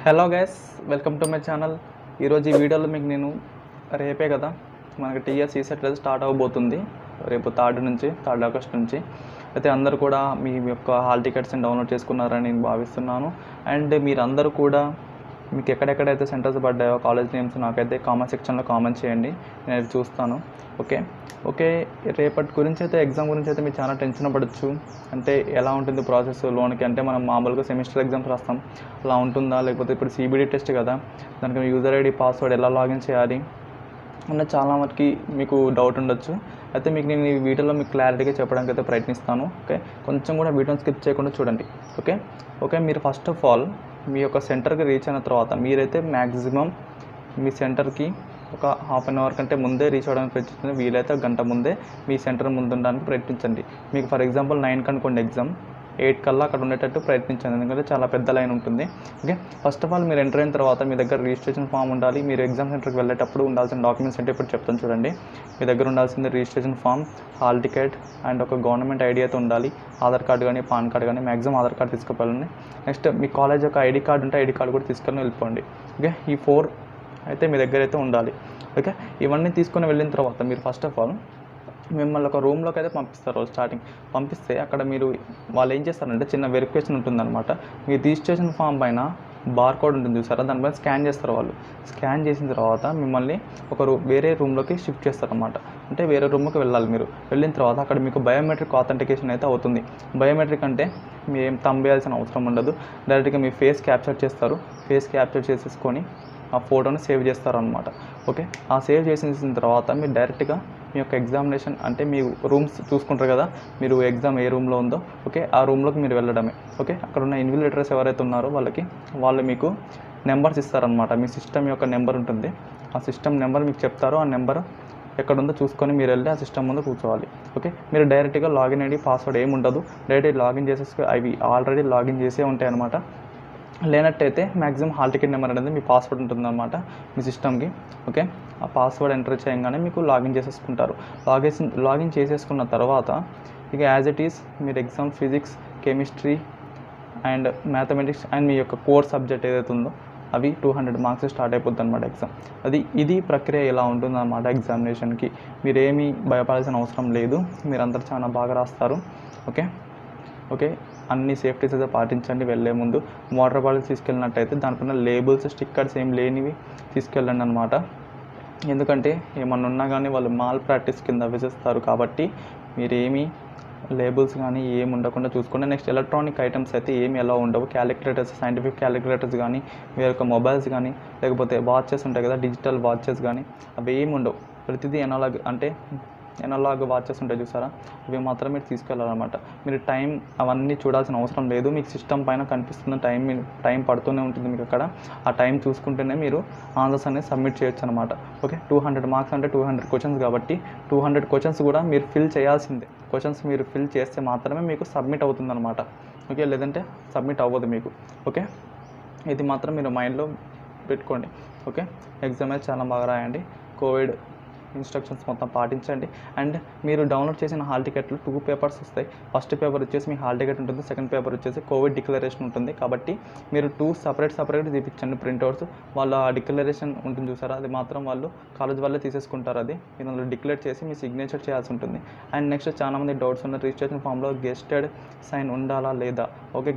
Hello guys, welcome to my channel. ఈరోజు ఈ వీడియోలో మీకు నేను రేపే కదా మనకి టీఎస్ ఈసెట్ స్టార్ట్ అవ్వబోతుంది. రేపు థర్డ్ ఆగస్ట్ నుంచి అయితే అందరూ కూడా మీ యొక్క హాల్ టికెట్స్ని డౌన్లోడ్ చేసుకున్నారని నేను భావిస్తున్నాను. అండ్ మీరందరూ కూడా మీకు ఎక్కడెక్కడైతే సెంటర్స్ పడ్డాయో కాలేజ్ నేమ్స్ నాకైతే కామెంట్ సెక్షన్లో కామెంట్ చేయండి, నేను అది చూస్తాను. ఓకే రేపటి గురించి అయితే ఎగ్జామ్ గురించి అయితే మీరు చాలా టెన్షన్ పడవచ్చు. అంటే ఎలా ఉంటుంది ప్రాసెస్ లోన్కి, అంటే మనం మామూలుగా సెమిస్టర్ ఎగ్జామ్స్ రాస్తాం అలా ఉంటుందా, లేకపోతే ఇప్పుడు సిబిడి టెస్ట్ కదా, దానికి యూజర్ ఐడి పాస్వర్డ్ ఎలా లాగిన్ చేయాలి అన్న చాలా వరకు మీకు డౌట్ ఉండొచ్చు. అయితే మీకు నేను ఈ వీడియోలో మీకు క్లారిటీగా చెప్పడానికి అయితే ప్రయత్నిస్తాను. కొంచెం కూడా వీడియోని స్కిప్ చేయకుండా చూడండి. ఓకే మీరు ఫస్ట్ ఆఫ్ ఆల్ మీ యొక్క సెంటర్కి రీచ్ అయిన తర్వాత మీరైతే మ్యాక్సిమం మీ సెంటర్కి ఒక హాఫ్ అన్ అవర్ కంటే ముందే రీచ్ అవ్వడానికి ప్రయత్నించండి. వీలైతే గంట ముందే మీ సెంటర్ ముందు ఉండడానికి ప్రయత్నించండి. మీకు ఫర్ ఎగ్జాంపుల్ 9 అనుకోండి ఎగ్జామ్, 8 కల్లా అక్కడ ఉండేటట్టు ప్రయత్నించండి, ఎందుకంటే చాలా పెద్ద లైన్ ఉంటుంది. ఫస్ట్ ఆఫ్ ఆల్ మీరు ఎంటర్ అయిన తర్వాత మీ దగ్గర రిజిస్ట్రేషన్ ఫామ్ ఉండాలి. మీరు ఎగ్జామ్ సెంటర్కి వెళ్ళేటప్పుడు ఉండాల్సిన డాక్యుమెంట్స్ అంటే ఇప్పుడు చెప్తాను చూడండి. మీ దగ్గర ఉండాల్సింది registration form, hall ticket and ఒక గవర్నమెంట్ ఐడి అయితే ఉండాలి. ఆధార్ కార్డు కానీ పాన్ కార్డు కానీ, మ్యాక్సిమం ఆధార్ కార్డు తీసుకువెళ్ళండి. నెక్స్ట్ మీ కాలేజ్ యొక్క ఐడి కార్డు ఉంటే ఐడి కార్డు కూడా తీసుకొని వెళ్ళిపోండి. ఈ 4 అయితే మీ దగ్గర అయితే ఉండాలి. ఇవన్నీ తీసుకొని వెళ్ళిన తర్వాత మీరు ఫస్ట్ ఆఫ్ ఆల్ మిమ్మల్ని ఒక రూమ్లోకి అయితే పంపిస్తారు. స్టార్టింగ్ పంపిస్తే అక్కడ మీరు వాళ్ళు ఏం చేస్తారంటే చిన్న వెరిఫికేషన్ ఉంటుందన్నమాట. మీ రిజిస్ట్రేషన్ ఫామ్ పైన బార్ కోడ్ ఉంటుంది చూసారా, దానిపైన స్కాన్ చేస్తారు వాళ్ళు. స్కాన్ చేసిన తర్వాత మిమ్మల్ని వేరే రూమ్లోకి షిఫ్ట్ చేస్తారన్నమాట. అంటే వేరే రూమ్కి వెళ్ళాలి. మీరు వెళ్ళిన తర్వాత అక్కడ మీకు బయోమెట్రిక్ ఆథెంటికేషన్ అయితే అవుతుంది. బయోమెట్రిక్ అంటే మీ ఏం తంబేయాల్సిన అవసరం ఉండదు, డైరెక్ట్గా మీ ఫేస్ క్యాప్చర్ చేస్తారు. ఫేస్ క్యాప్చర్ చేసేసుకొని ఆ ఫోటోని సేవ్ చేస్తారనమాట. ఆ సేవ్ చేసిన తర్వాత మీరు డైరెక్ట్గా మీ యొక్క ఎగ్జామినేషన్ అంటే మీ రూమ్స్ చూసుకుంటారు కదా, మీరు ఎగ్జామ్ ఏ రూమ్లో ఉందో ఆ రూమ్లోకి మీరు వెళ్ళడమే. అక్కడ ఉన్న ఇన్విజిలేటర్స్ ఎవరైతే ఉన్నారో వాళ్ళు మీకు నెంబర్స్ ఇస్తారనమాట. మీ సిస్టమ్ యొక్క నెంబర్ ఉంటుంది, ఆ సిస్టమ్ నెంబర్ మీకు చెప్తారు. ఆ నెంబర్ ఎక్కడుందో చూసుకొని మీరు వెళ్ళి ఆ సిస్టమ్ ముందు కూర్చోవాలి. మీరు డైరెక్ట్గా లాగిన్ ఐడి పాస్వర్డ్ ఏమి ఉండదు, డైరెక్ట్ లాగిన్ అవి ఆల్రెడీ లాగిన్ చేసే ఉంటాయి అనమాట. లేనట్టయితే మ్యాక్సిమం హాల్ టికెట్ నెంబర్ అనేది మీ పాస్వర్డ్ ఉంటుందన్నమాట మీ సిస్టమ్కి. ఆ పాస్వర్డ్ ఎంటర్ చేయగానే మీకు లాగిన్ చేసేసుకుంటారు. లాగిన్ చేసేసుకున్న తర్వాత ఇక యాజ్ ఇట్ ఈస్ మీరు exam physics, chemistry and mathematics and మీ యొక్క కోర్ సబ్జెక్ట్ ఏదైతే ఉందో అవి 200 మార్క్స్ స్టార్ట్ అయిపోతుంది అనమాట ఎగ్జామ్. ఇది ప్రక్రియ ఇలా ఉంటుందన్నమాట ఎగ్జామినేషన్కి. మీరేమీ భయపడాల్సిన అవసరం లేదు, మీరందరూ చాలా బాగా రాస్తారు. అన్ని సేఫ్టీస్ అయితే పాటించండి. వెళ్ళే ముందు వాటర్ బాటిల్స్ తీసుకెళ్ళినట్టయితే దానిపైన లేబుల్స్, స్టిక్కర్స్ ఏం లేనివి తీసుకెళ్ళండి అనమాట. ఎందుకంటే ఏమన్నా ఉన్నా కానీ వాళ్ళు మాల్ ప్రాక్టీస్ కింద వేసేస్తారు, కాబట్టి మీరేమీ లేబుల్స్ కానీ ఏమి ఉండకుండా చూసుకోండి. నెక్స్ట్ ఎలక్ట్రానిక్ ఐటమ్స్ అయితే ఏమి ఎలా ఉండవు. క్యాలిక్యులేటర్స్, సైంటిఫిక్ క్యాలిక్యులేటర్స్ కానీ, మీ యొక్క మొబైల్స్ కానీ, లేకపోతే వాచెస్ ఉంటాయి కదా, డిజిటల్ వాచెస్ కానీ అవి ఏమి ఉండవు. ప్రతిదీ ఎనలాగ్ వాచెస్ ఉంటాయి చూసారా, ఇవి మాత్రం మీరు తీసుకెళ్ళాలన్నమాట. మీరు టైం అవన్నీ చూడాల్సిన అవసరం లేదు. మీకు సిస్టమ్ పైన కనిపిస్తున్న టైం పడుతూనే ఉంటుంది మీకు అక్కడ. ఆ టైం చూసుకుంటేనే మీరు ఆన్సర్స్ అనేది సబ్మిట్ చేయొచ్చు అనమాట. 200 మార్క్స్ అంటే 200 క్వశ్చన్స్ కాబట్టి 200 క్వశ్చన్స్ కూడా మీరు ఫిల్ చేయాల్సిందే. క్వశ్చన్స్ మీరు ఫిల్ చేస్తే మాత్రమే మీకు సబ్మిట్ అవుతుందన్నమాట. లేదంటే సబ్మిట్ అవ్వదు మీకు. ఇది మాత్రం మీరు మైండ్లో పెట్టుకోండి. ఎగ్జామ్ అయితే చాలా బాగా రాయండి. కోవిడ్ ఇన్స్ట్రక్షన్స్ మొత్తం పాటించండి. అండ్ మీరు డౌన్లోడ్ చేసిన హాల్ టికెట్లు 2 పేపర్స్ వస్తాయి. ఫస్ట్ పేపర్ వచ్చేసి మీ హాల్ టికెట్ ఉంటుంది, సెకండ్ పేపర్ వచ్చేసి కోవిడ్ డిక్లరేషన్ ఉంటుంది. కాబట్టి మీరు 2 సపరేట్ తీపించండి ప్రింట్అవుట్స్. వాళ్ళ డిక్లరేషన్ ఉంటుంది చూసారా, అది మాత్రం వాళ్ళు కాలేజ్ వాళ్ళే తీసేసుకుంటారు. అది మీరు అందులో డిక్లేర్ చేసి మీ సిగ్నేచర్ చేయాల్సి ఉంటుంది. అండ్ నెక్స్ట్ చాలామంది డౌట్స్ ఉన్న రిజిస్ట్రేషన్ ఫామ్లో గెస్టెడ్ సైన్ ఉండాలా లేదా.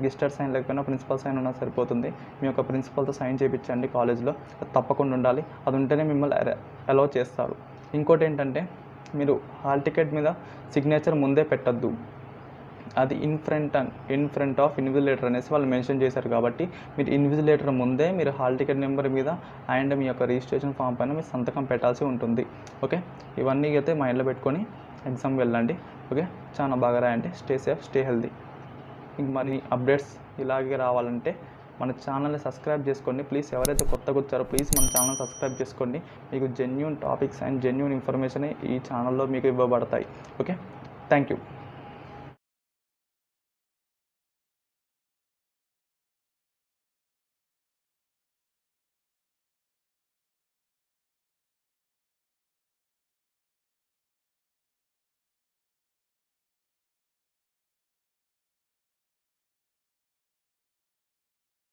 గెస్టెడ్ సైన్ లేకపోయినా ప్రిన్సిపల్ సైన్ ఉన్నా సరిపోతుంది. మీ యొక్క ప్రిన్సిపల్తో సైన్ చేయించండి కాలేజ్లో, అది తప్పకుండా ఉండాలి. అది ఉంటేనే మిమ్మల్ని అలౌ చేస్తారు. ఇంకోటి ఏంటంటే మీరు హాల్ టికెట్ మీద సిగ్నేచర్ ముందే పెట్టద్దు, అది ఇన్ ఫ్రంట్ ఆఫ్ ఇన్విజిలేటర్ అనేసి వాళ్ళు మెన్షన్ చేశారు. కాబట్టి మీరు ఇన్విజిలేటర్ ముందే మీరు హాల్ టికెట్ నెంబర్ మీద అండ్ మీ యొక్క రిజిస్ట్రేషన్ ఫామ్ పైన మీరు సంతకం పెట్టాల్సి ఉంటుంది. ఇవన్నీ అయితే మైండ్లో పెట్టుకొని ఎగ్జామ్ వెళ్ళండి. చాలా బాగా రాయండి. Stay safe, stay healthy. ఇంక మరి అప్డేట్స్ ఇలాగే రావాలంటే మన ఛానల్ని సబ్స్క్రైబ్ చేసుకోండి ప్లీజ్. ఎవరైతే కొత్తగా వచ్చారో ప్లీజ్ మన ఛానల్ సబ్స్క్రైబ్ చేసుకోండి. మీకు genuine topics and genuine information ఈ ఛానల్లో మీకు ఇవ్వబడతాయి. Thank you.